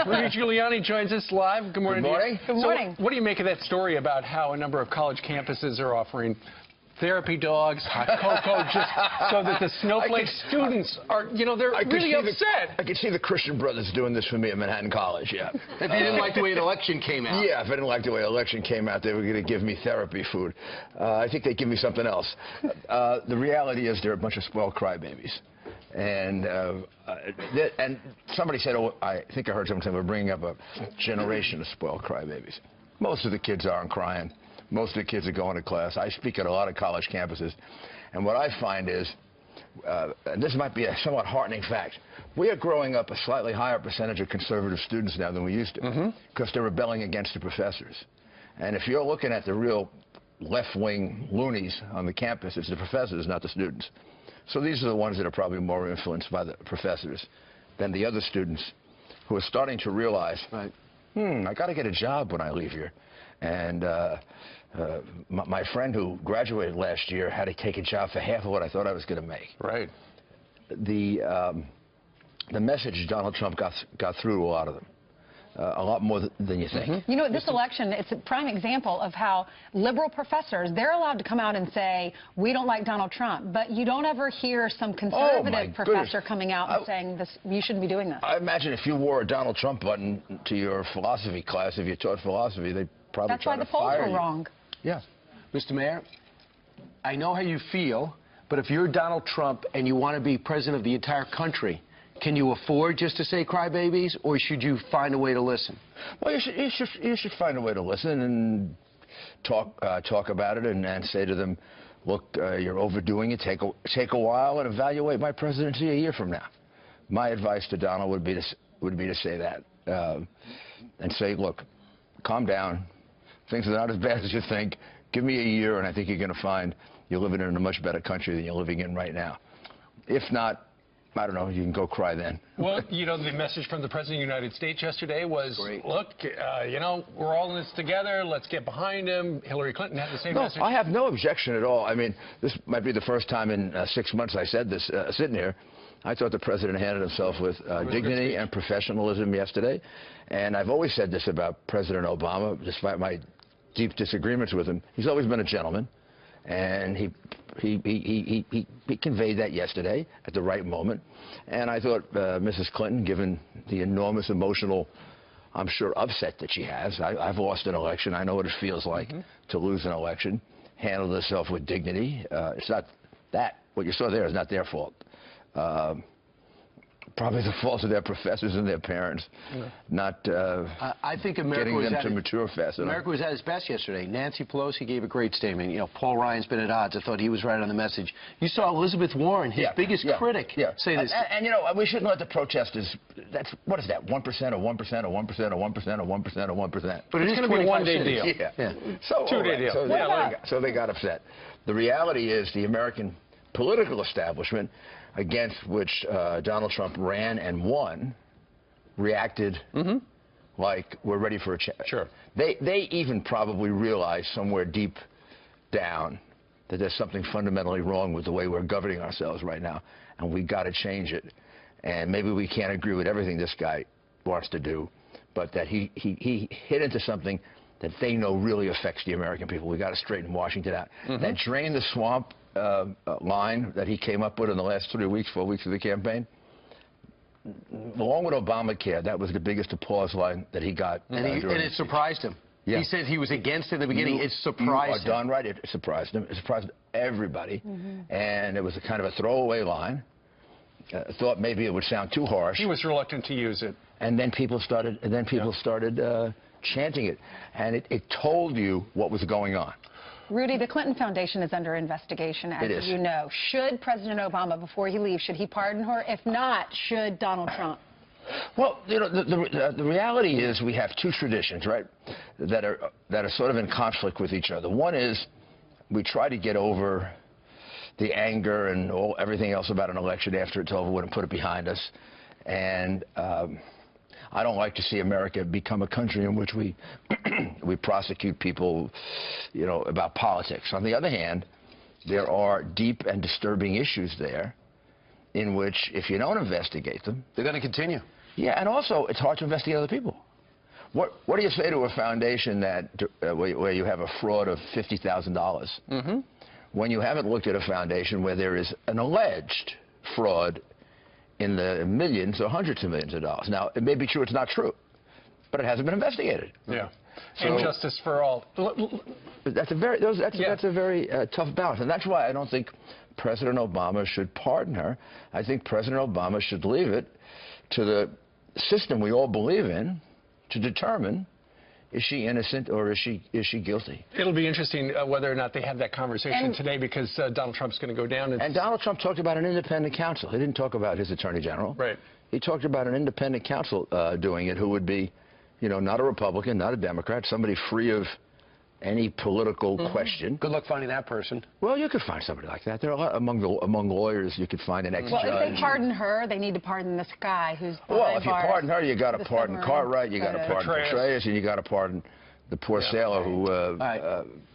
Rudy Giuliani joins us live. Good morning. Good morning. Good morning. So, what do you make of that story about how a number of college campuses are offering therapy dogs, hot cocoa, just so that the snowflake students are, they're really upset? I could see the Christian brothers doing this for me at Manhattan College, yeah. If you didn't like the way the election came out. Yeah, if I didn't like the way the election came out, they were going to give me therapy food. I think they'd give me something else. The reality is they're a bunch of spoiled crybabies. And somebody said, oh, I think I heard someone say we're bringing up a generation of spoiled crybabies. Most of the kids aren't crying. Most of the kids are going to class. I speak at a lot of college campuses, and what I find is, and this might be a somewhat heartening fact, we are growing up a slightly higher percentage of conservative students now than we used to, because they're rebelling against the professors. And if you're looking at the real left-wing loonies on the campus, it's the professors, not the students. So these are the ones that are probably more influenced by the professors than the other students who are starting to realize, I got to get a job when I leave here. And my friend who graduated last year had to take a job for half of what I thought I was going to make. Right. The message Donald Trump got through to a lot of them. A lot more than you think. You know, this election, it's a prime example of how liberal professors, they're allowed to come out and say, we don't like Donald Trump, but you don't ever hear some conservative professor coming out and saying, this, you shouldn't be doing this. I imagine if you wore a Donald Trump button to your philosophy class, if you taught philosophy, they'd probably try to fire you. That's why the polls were wrong. Yeah. Mr. Mayor, I know how you feel, but if you're Donald Trump and you want to be president of the entire country, can you afford just to say crybabies, or should you find a way to listen? Well, you should find a way to listen and talk about it and say to them, look, you're overdoing it. Take a while and evaluate my presidency a year from now. My advice to Donald would be to say that and say, look, calm down. Things are not as bad as you think. Give me a year, and I think you're going to find you're living in a much better country than you're living in right now. If not, I don't know, you can go cry then. Well, the message from the President of the United States yesterday was, look, we're all in this together. Let's get behind him. Hillary Clinton had the same message. I have no objection at all. I mean, this might be the first time in 6 months I said this sitting here. I thought the President handled himself with dignity and professionalism yesterday. And I've always said this about President Obama, despite my deep disagreements with him. He's always been a gentleman. And he conveyed that yesterday at the right moment. And I thought Mrs. Clinton, given the enormous emotional, I'm sure, upset that she has, I've lost an election. I know what it feels like to lose an election, handled herself with dignity. It's not that. What you saw there is not their fault. Probably the fault of their professors and their parents, not I think America getting them to mature fast enough. America was at its best yesterday. Nancy Pelosi gave a great statement. Paul Ryan's been at odds. I thought he was right on the message. You saw Elizabeth Warren, his biggest critic, say this. And we shouldn't let the protesters, what is that, 1% or 1% or 1% or 1% or 1% or 1%? But it's going to be a one-day deal. Yeah. So, two-day deal. So they got upset. The reality is the American political establishment, against which Donald Trump ran and won, reacted like we're ready for a change. Sure. They even probably realize somewhere deep down that there's something fundamentally wrong with the way we're governing ourselves right now, and we got to change it. And maybe we can't agree with everything this guy wants to do, but that he hit into something that they know really affects the American people. We got to straighten Washington out. That drain the swamp line that he came up with in the last 4 weeks of the campaign, along with Obamacare, that was the biggest applause line that he got. And it surprised him. Yeah. He said he was against it in the beginning. It surprised him. You are darn right. It surprised him. It surprised everybody. And it was a kind of a throwaway line. Thought maybe it would sound too harsh. He was reluctant to use it. And then people started. Chanting it, and it told you what was going on. Rudy, the Clinton Foundation is under investigation, as you know. Should President Obama, before he leaves, should he pardon her? If not, should Donald Trump? Well, the reality is we have two traditions, right, that are sort of in conflict with each other. One is we try to get over the anger and everything else about an election after it's over with and put it behind us. And I don't like to see America become a country in which we prosecute people, about politics. On the other hand, there are deep and disturbing issues there in which, if you don't investigate them, they're going to continue. Yeah, and also it's hard to investigate other people. What do you say to a foundation that where you have a fraud of $50,000 when you haven't looked at a foundation where there is an alleged fraud in the millions or hundreds of millions of dollars? Now, it may be true it's not true, but it hasn't been investigated. Yeah. So, and justice for all. That's a very tough balance, and that's why I don't think President Obama should pardon her. I think President Obama should leave it to the system we all believe in to determine, is she innocent or is she guilty? It'll be interesting whether or not they have that conversation today, because Donald Trump's going to go down. And Donald Trump talked about an independent counsel. He didn't talk about his attorney general. Right. He talked about an independent counsel doing it, who would be, you know, not a Republican, not a Democrat, somebody free of any political question. Good luck finding that person. Well, you could find somebody like that. There are a lot among lawyers. You could find an ex-judge. Well, if they pardon her, they need to pardon this guy who's behind Well, if you pardon her, you got to pardon submarine Cartwright, you got to pardon Petraeus, and you got to pardon the poor sailor who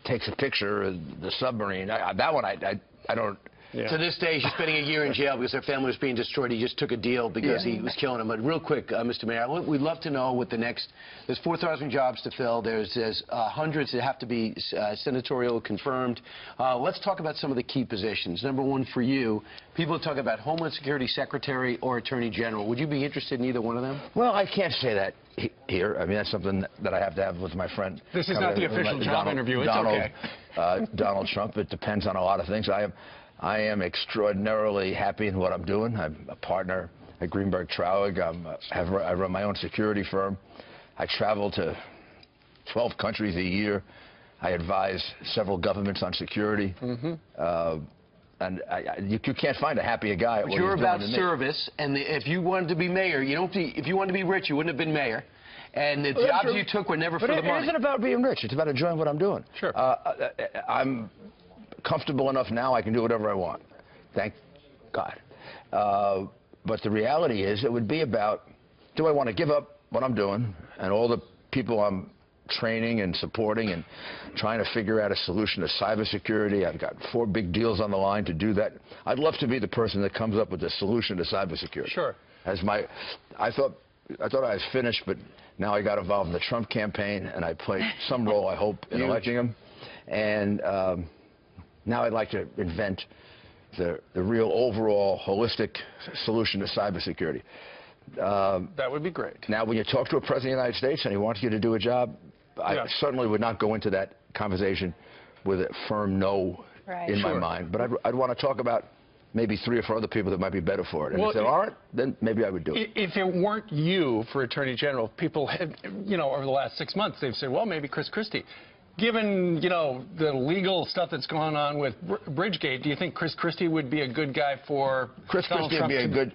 takes a picture of the submarine. That one, I don't. Yeah. To this day, she's spending a year in jail because her family was being destroyed. He just took a deal because he was killing them. But real quick, Mr. Mayor, we'd love to know what the next. There's 4,000 jobs to fill. There's hundreds that have to be senatorial confirmed. Let's talk about some of the key positions. Number one for you, people talk about Homeland Security Secretary or Attorney General. Would you be interested in either one of them? Well, I can't say that here. I mean, that's something that I have to have with my friend. This is not the official job interview. It's okay. Donald Trump. It depends on a lot of things. I am extraordinarily happy in what I'm doing. I'm a partner at Greenberg Traurig. I run my own security firm. I travel to 12 countries a year. I advise several governments on security. And you can't find a happier guy. But you're about service, and if you wanted to be mayor, if you wanted to be rich, you wouldn't have been mayor. And the jobs you took were never for the money. It isn't about being rich. It's about enjoying what I'm doing. Sure. I'm comfortable enough now I can do whatever I want. Thank God. But the reality is it would be about, do I want to give up what I'm doing and all the people I'm training and supporting and trying to figure out a solution to cybersecurity? I've got 4 big deals on the line to do that. I'd love to be the person that comes up with the solution to cybersecurity. Sure. I thought I was finished, but now I got involved in the Trump campaign, and I played some role, I hope, in electing him. And now I'd like to invent the real overall holistic solution to cybersecurity. That would be great. Now, when you talk to a president of the United States and he wants you to do a job, I certainly would not go into that conversation with a firm no in my mind. But I'd want to talk about maybe 3 or 4 other people that might be better for it. And if there aren't, then maybe I would do it. If it weren't you for Attorney General, people have, over the last 6 months, they've said, well, maybe Chris Christie. Given, the legal stuff that's going on with Bridgegate, do you think Chris Christie would be a good guy for Donald Trump? Chris Christie would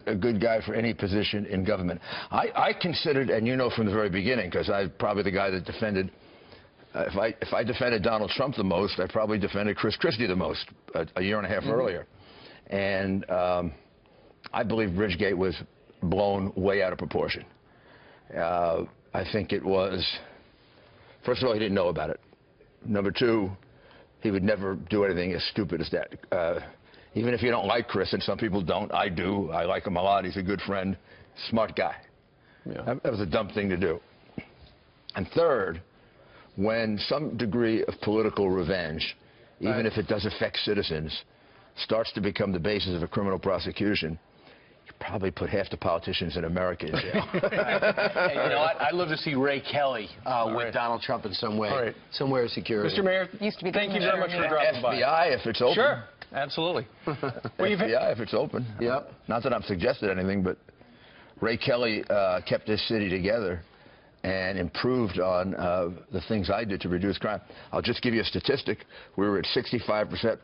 be a good guy for any position in government. I considered, and from the very beginning, because I'm probably the guy that defended, if I defended Donald Trump the most, I probably defended Chris Christie the most a year and a half earlier. And I believe Bridgegate was blown way out of proportion. I think it was, first of all, he didn't know about it. Number 2, he would never do anything as stupid as that. Even if you don't like Chris, and some people don't, I do. I like him a lot. He's a good friend, smart guy. Yeah. That was a dumb thing to do. And third, when some degree of political revenge, even if it does affect citizens, starts to become the basis of a criminal prosecution, you probably put half the politicians in America in jail. And I'd love to see Ray Kelly with Donald Trump in some way, somewhere security. Mr. Mayor, thank you very much for dropping by. FBI, if it's open. Sure, absolutely. FBI, if it's open. Yep. Not that I've suggested anything, but Ray Kelly kept this city together and improved on the things I did to reduce crime. I'll just give you a statistic. We were at 65%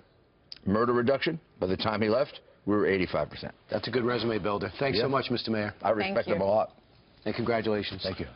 murder reduction. By the time he left, we were 85%. That's a good resume builder. Thanks so much, Mr. Mayor. I respect him a lot. And congratulations. Thank you.